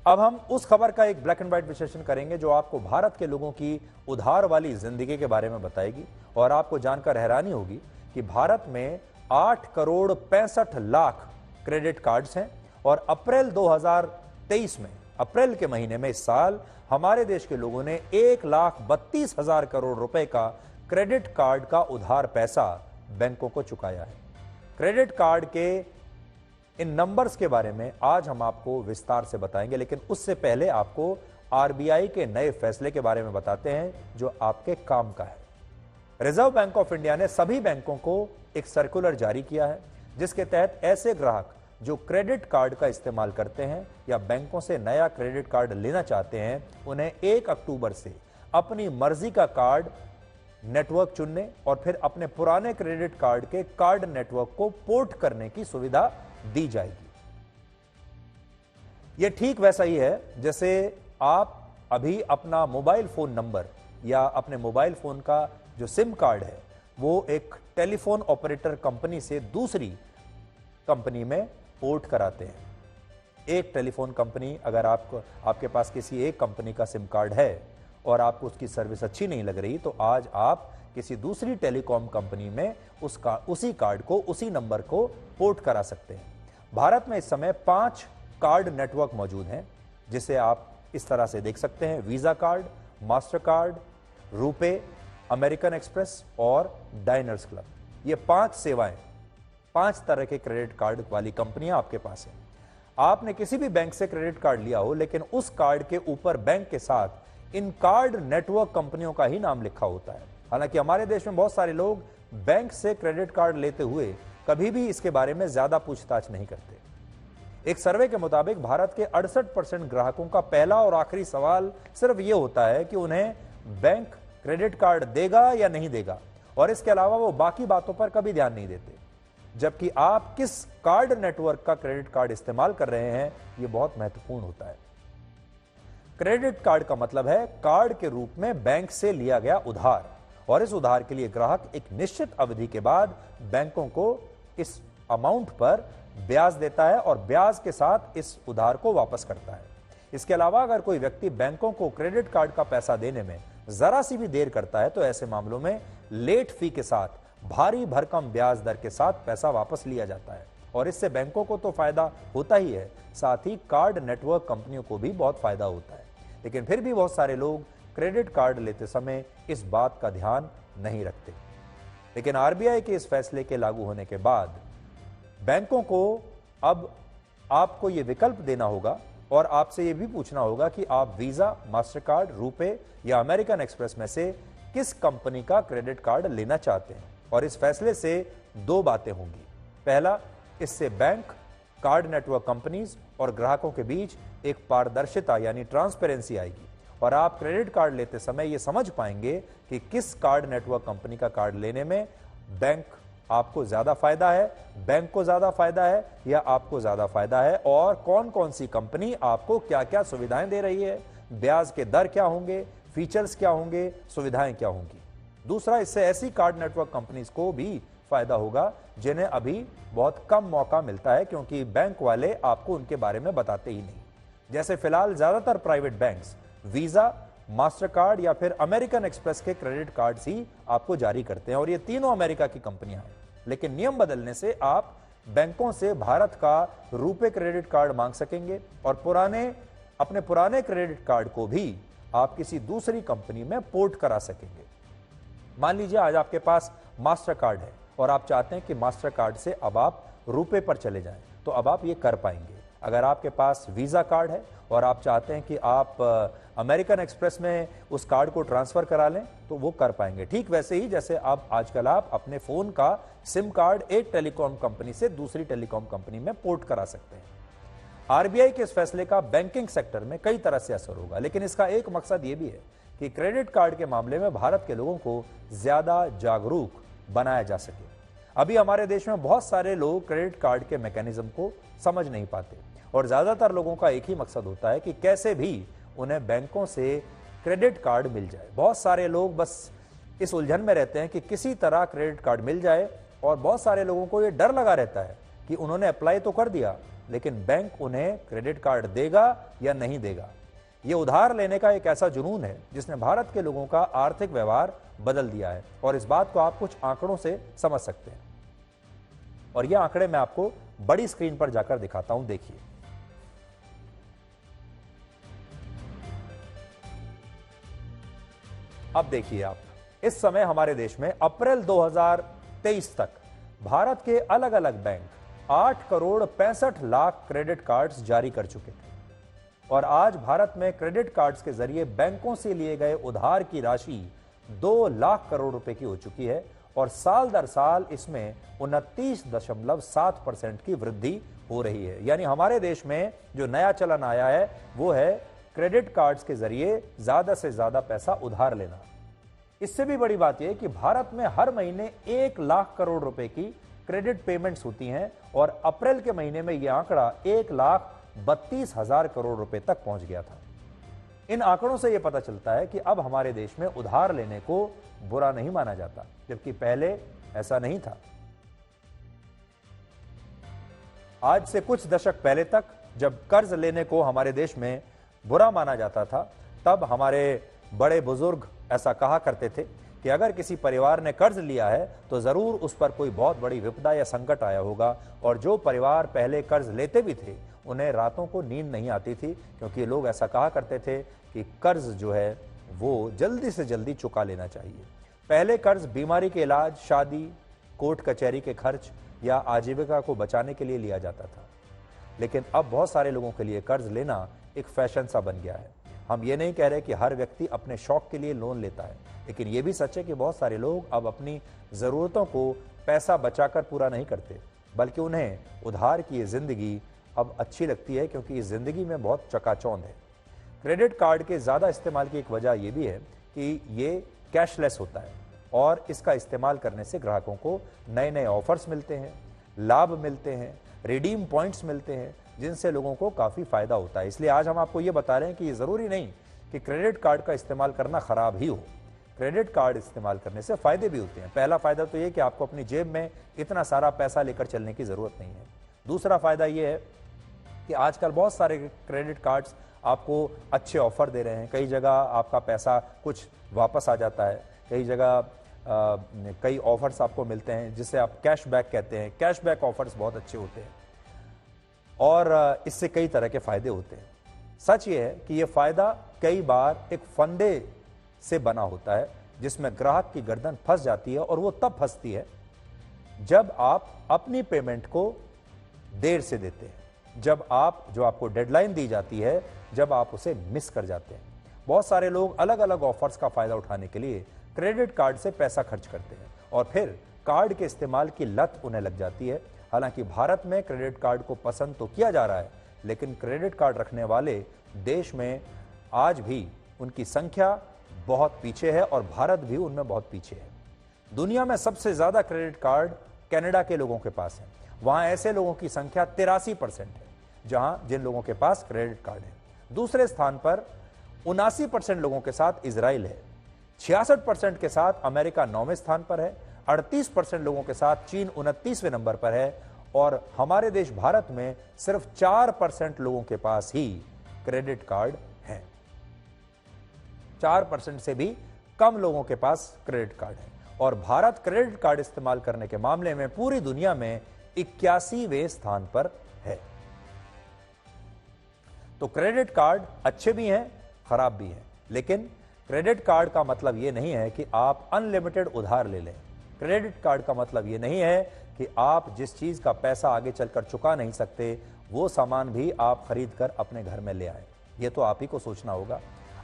अब हम उस खबर का एक ब्लैक एंड व्हाइट विश्लेषण करेंगे जो आपको भारत के लोगों की उधार वाली जिंदगी के बारे में बताएगी और आपको जानकर हैरानी होगी कि भारत में 8 करोड़ 65 लाख क्रेडिट कार्ड्स हैं और अप्रैल 2023 में, अप्रैल के महीने में इस साल हमारे देश के लोगों ने 1,32,000 करोड़ रुपए का क्रेडिट कार्ड का उधार पैसा बैंकों को चुकाया है। क्रेडिट कार्ड के इन नंबर्स के बारे में आज हम आपको विस्तार से बताएंगे, लेकिन उससे पहले आपको आरबीआई के नए फैसले के बारे में बताते हैं जो आपके काम का है। रिजर्व बैंक ऑफ इंडिया ने सभी बैंकों को एक सर्कुलर जारी किया है जिसके तहत ऐसे ग्राहक जो क्रेडिट कार्ड का इस्तेमाल करते हैं या बैंकों से नया क्रेडिट कार्ड लेना चाहते हैं, उन्हें 1 अक्टूबर से अपनी मर्जी का कार्ड नेटवर्क चुनने और फिर अपने पुराने क्रेडिट कार्ड के कार्ड नेटवर्क को पोर्ट करने की सुविधा दी जाएगी। यह ठीक वैसा ही है जैसे आप अभी अपना मोबाइल फोन नंबर या अपने मोबाइल फोन का जो सिम कार्ड है वो एक टेलीफोन ऑपरेटर कंपनी से दूसरी कंपनी में पोर्ट कराते हैं। एक टेलीफोन कंपनी, अगर आपके पास किसी एक कंपनी का सिम कार्ड है और आपको उसकी सर्विस अच्छी नहीं लग रही तो आज आप किसी दूसरी टेलीकॉम कंपनी में उसी कार्ड को, उसी नंबर को पोर्ट करा सकते हैं। भारत में इस समय 5 कार्ड नेटवर्क मौजूद हैं जिसे आप इस तरह से देख सकते हैं: visa card, master card, RuPay, American express और डाइनर्स क्लब। ये 5 सेवाएं, 5 तरह के क्रेडिट कार्ड वाली कंपनियां आपके पास हैं। आपने किसी भी बैंक से क्रेडिट कार्ड लिया हो लेकिन उस कार्ड के ऊपर बैंक के साथ इन कार्ड नेटवर्क कंपनियों का ही नाम लिखा होता है। हालांकि हमारे देश में बहुत सारे लोग बैंक से क्रेडिट कार्ड लेते हुए कभी भी इसके बारे में ज्यादा पूछताछ नहीं करते। एक सर्वे के मुताबिक भारत के 68% ग्राहकों का पहला और आखिरी सवाल सिर्फ यह होता है कि उन्हें बैंक क्रेडिट कार्ड देगा या नहीं देगा, और इसके अलावा वो बाकी बातों पर कभी ध्यान नहीं देते। जबकि आप किस कार्ड नेटवर्क का क्रेडिट कार्ड इस्तेमाल कर रहे हैं यह बहुत महत्वपूर्ण होता है। क्रेडिट कार्ड का मतलब है कार्ड के रूप में बैंक से लिया गया उधार, और इस उधार के लिए ग्राहक एक निश्चित अवधि के बाद बैंकों को इस अमाउंट पर ब्याज देता है और ब्याज के साथ इस उधार को वापस करता है। इसके अलावा अगर कोई व्यक्ति बैंकों को क्रेडिट कार्ड का पैसा देने में जरा सी भी देर करता है तो ऐसे मामलों में लेट फी के साथ भारी भरकम ब्याज दर के साथ पैसा वापस लिया जाता है, और इससे बैंकों को तो फायदा होता ही है, साथ ही कार्ड नेटवर्क कंपनियों को भी बहुत फायदा होता है। लेकिन फिर भी बहुत सारे लोग क्रेडिट कार्ड लेते समय इस बात का ध्यान नहीं रखते। लेकिन आरबीआई के इस फैसले के लागू होने के बाद बैंकों को अब आपको यह विकल्प देना होगा और आपसे यह भी पूछना होगा कि आप वीजा, मास्टर कार्ड, रुपे या अमेरिकन एक्सप्रेस में से किस कंपनी का क्रेडिट कार्ड लेना चाहते हैं। और इस फैसले से 2 बातें होंगी। पहला, इससे बैंक, कार्ड नेटवर्क कंपनीज और ग्राहकों के बीच एक पारदर्शिता यानी ट्रांसपेरेंसी आएगी और आप क्रेडिट कार्ड लेते समय यह समझ पाएंगे कि किस कार्ड नेटवर्क कंपनी का कार्ड लेने में बैंक आपको ज्यादा फायदा है, बैंक को ज्यादा फायदा है या आपको ज्यादा फायदा है, और कौन कौन सी कंपनी आपको क्या क्या सुविधाएं दे रही है, ब्याज के दर क्या होंगे, फीचर्स क्या होंगे, सुविधाएं क्या होंगी। दूसरा, इससे ऐसी कार्ड नेटवर्क कंपनीज को भी फायदा होगा जिन्हें अभी बहुत कम मौका मिलता है क्योंकि बैंक वाले आपको उनके बारे में बताते ही नहीं। जैसे फिलहाल ज्यादातर private banks visa, master card या फिर अमेरिकन एक्सप्रेस के क्रेडिट कार्ड्स ही आपको जारी करते हैं और ये तीनों अमेरिका की कंपनियां हैं। लेकिन नियम बदलने से आप बैंकों से भारत का रुपे क्रेडिट कार्ड मांग सकेंगे और अपने पुराने क्रेडिट कार्ड को भी आप किसी दूसरी कंपनी में पोर्ट करा सकेंगे। मान लीजिए आज आपके पास मास्टर कार्ड है और आप चाहते हैं कि मास्टर कार्ड से अब आप रुपे पर चले जाएं, तो अब आप ये कर पाएंगे। अगर आपके पास वीजा कार्ड है और आप चाहते हैं कि आप अमेरिकन एक्सप्रेस में उस कार्ड को ट्रांसफर करा लें तो वो कर पाएंगे। ठीक वैसे ही जैसे अब आजकल आप अपने फोन का सिम कार्ड एक टेलीकॉम कंपनी से दूसरी टेलीकॉम कंपनी में पोर्ट करा सकते हैं। आरबीआई के इस फैसले का बैंकिंग सेक्टर में कई तरह से असर होगा, लेकिन इसका एक मकसद यह भी है कि क्रेडिट कार्ड के मामले में भारत के लोगों को ज्यादा जागरूक बनाया जा सके। अभी हमारे देश में बहुत सारे लोग क्रेडिट कार्ड के मैकेनिज्म को समझ नहीं पाते और ज्यादातर लोगों का एक ही मकसद होता है कि कैसे भी उन्हें बैंकों से क्रेडिट कार्ड मिल जाए। बहुत सारे लोग बस इस उलझन में रहते हैं कि किसी तरह क्रेडिट कार्ड मिल जाए और बहुत सारे लोगों को यह डर लगा रहता है कि उन्होंने अप्लाई तो कर दिया लेकिन बैंक उन्हें क्रेडिट कार्ड देगा या नहीं देगा। यह उधार लेने का एक ऐसा जुनून है जिसने भारत के लोगों का आर्थिक व्यवहार बदल दिया है, और इस बात को आप कुछ आंकड़ों से समझ सकते हैं। और ये आंकड़े मैं आपको बड़ी स्क्रीन पर जाकर दिखाता हूं, देखिए। अब देखिए आप, इस समय हमारे देश में अप्रैल 2023 तक भारत के अलग अलग bank 8 crore 65 lakh credit cards जारी कर चुके थे, और आज भारत में क्रेडिट कार्ड्स के जरिए बैंकों से लिए गए उधार की राशि 2 लाख करोड़ रुपए की हो चुकी है, और साल दर साल इसमें 29.7% की वृद्धि हो रही है। यानी हमारे देश में जो नया चलन आया है वो है क्रेडिट कार्ड्स के जरिए ज्यादा से ज्यादा पैसा उधार लेना। इससे भी बड़ी बात यह कि भारत में हर महीने 1 लाख करोड़ रुपए की क्रेडिट पेमेंट्स होती हैं, और अप्रैल के महीने में यह आंकड़ा 1,32,000 करोड़ रुपए तक पहुंच गया था। इन आंकड़ों से यह पता चलता है कि अब हमारे देश में उधार लेने को बुरा नहीं माना जाता, जबकि पहले ऐसा नहीं था। आज से कुछ दशक पहले तक जब कर्ज लेने को हमारे देश में बुरा माना जाता था, तब हमारे बड़े बुजुर्ग ऐसा कहा करते थे कि अगर किसी परिवार ने कर्ज लिया है तो जरूर उस पर कोई बहुत बड़ी विपदा या संकट आया होगा, और जो परिवार पहले कर्ज लेते भी थे उन्हें रातों को नींद नहीं आती थी, क्योंकि लोग ऐसा कहा करते थे कि कर्ज जो है वो जल्दी से जल्दी चुका लेना चाहिए। पहले कर्ज बीमारी के इलाज, शादी, कोर्ट कचहरी के खर्च या आजीविका को बचाने के लिए लिया जाता था, लेकिन अब बहुत सारे लोगों के लिए कर्ज लेना एक फैशन सा बन गया है। हम ये नहीं कह रहे कि हर व्यक्ति अपने शौक के लिए लोन लेता है, लेकिन यह भी सच है कि बहुत सारे लोग अब अपनी जरूरतों को पैसा बचाकर पूरा नहीं करते, बल्कि उन्हें उधार की ये जिंदगी अब अच्छी लगती है, क्योंकि इस जिंदगी में बहुत चकाचौंध है। क्रेडिट कार्ड के ज़्यादा इस्तेमाल की एक वजह यह भी है कि ये कैशलेस होता है, और इसका इस्तेमाल करने से ग्राहकों को नए नए ऑफर्स मिलते हैं, लाभ मिलते हैं, रिडीम पॉइंट्स मिलते हैं, जिनसे लोगों को काफ़ी फ़ायदा होता है। इसलिए आज हम आपको ये बता रहे हैं कि ये ज़रूरी नहीं कि क्रेडिट कार्ड का इस्तेमाल करना ख़राब ही हो। क्रेडिट कार्ड इस्तेमाल करने से फ़ायदे भी होते हैं। पहला फ़ायदा तो ये कि आपको अपनी जेब में इतना सारा पैसा लेकर चलने की ज़रूरत नहीं है। दूसरा फ़ायदा ये है कि आजकल बहुत सारे क्रेडिट कार्ड्स आपको अच्छे ऑफर दे रहे हैं। कई जगह आपका पैसा कुछ वापस आ जाता है, कई जगह कई ऑफर्स आपको मिलते हैं जिसे आप कैशबैक कहते हैं। कैशबैक ऑफर्स बहुत अच्छे होते हैं, और इससे कई तरह के फायदे होते हैं। सच ये है कि ये फायदा कई बार एक फंदे से बना होता है, जिसमें ग्राहक की गर्दन फंस जाती है, और वो तब फंसती है जब आप अपनी पेमेंट को देर से देते हैं, जब आप जो आपको डेडलाइन दी जाती है, जब आप उसे मिस कर जाते हैं। बहुत सारे लोग अलग अलग ऑफर्स का फायदा उठाने के लिए क्रेडिट कार्ड से पैसा खर्च करते हैं, और फिर कार्ड के इस्तेमाल की लत उन्हें लग जाती है। हालांकि भारत में क्रेडिट कार्ड को पसंद तो किया जा रहा है, लेकिन क्रेडिट कार्ड रखने वाले देश में आज भी उनकी संख्या बहुत पीछे है, और भारत भी उनमें बहुत पीछे है। दुनिया में सबसे ज्यादा क्रेडिट कार्ड कनाडा के लोगों के पास है। वहां ऐसे लोगों की संख्या 83% है जिन लोगों के पास क्रेडिट कार्ड है। दूसरे स्थान पर 79% लोगों के साथ इजराइल है, 66% के साथ अमेरिका 9वें स्थान पर है, 38% लोगों के साथ चीन 29वें नंबर पर है, और हमारे देश भारत में सिर्फ 4% लोगों के पास ही क्रेडिट कार्ड है। 4% से भी कम लोगों के पास क्रेडिट कार्ड है, और भारत क्रेडिट कार्ड इस्तेमाल करने के मामले में पूरी दुनिया में 81वें स्थान पर है। तो क्रेडिट कार्ड अच्छे भी हैं, खराब भी हैं, लेकिन क्रेडिट कार्ड का मतलब यह नहीं है कि आप अनलिमिटेड उधार ले लें। क्रेडिट कार्ड का मतलब यह नहीं है कि आप जिस चीज का पैसा आगे चलकर चुका नहीं सकते, वो सामान भी आप खरीद कर अपने घर में ले आए। ये तो आप ही को सोचना होगा।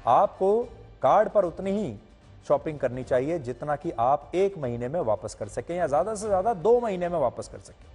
आपको कार्ड पर उतनी ही शॉपिंग करनी चाहिए जितना कि आप 1 महीने में वापस कर सकें, या ज्यादा से ज्यादा 2 महीने में वापस कर सकें।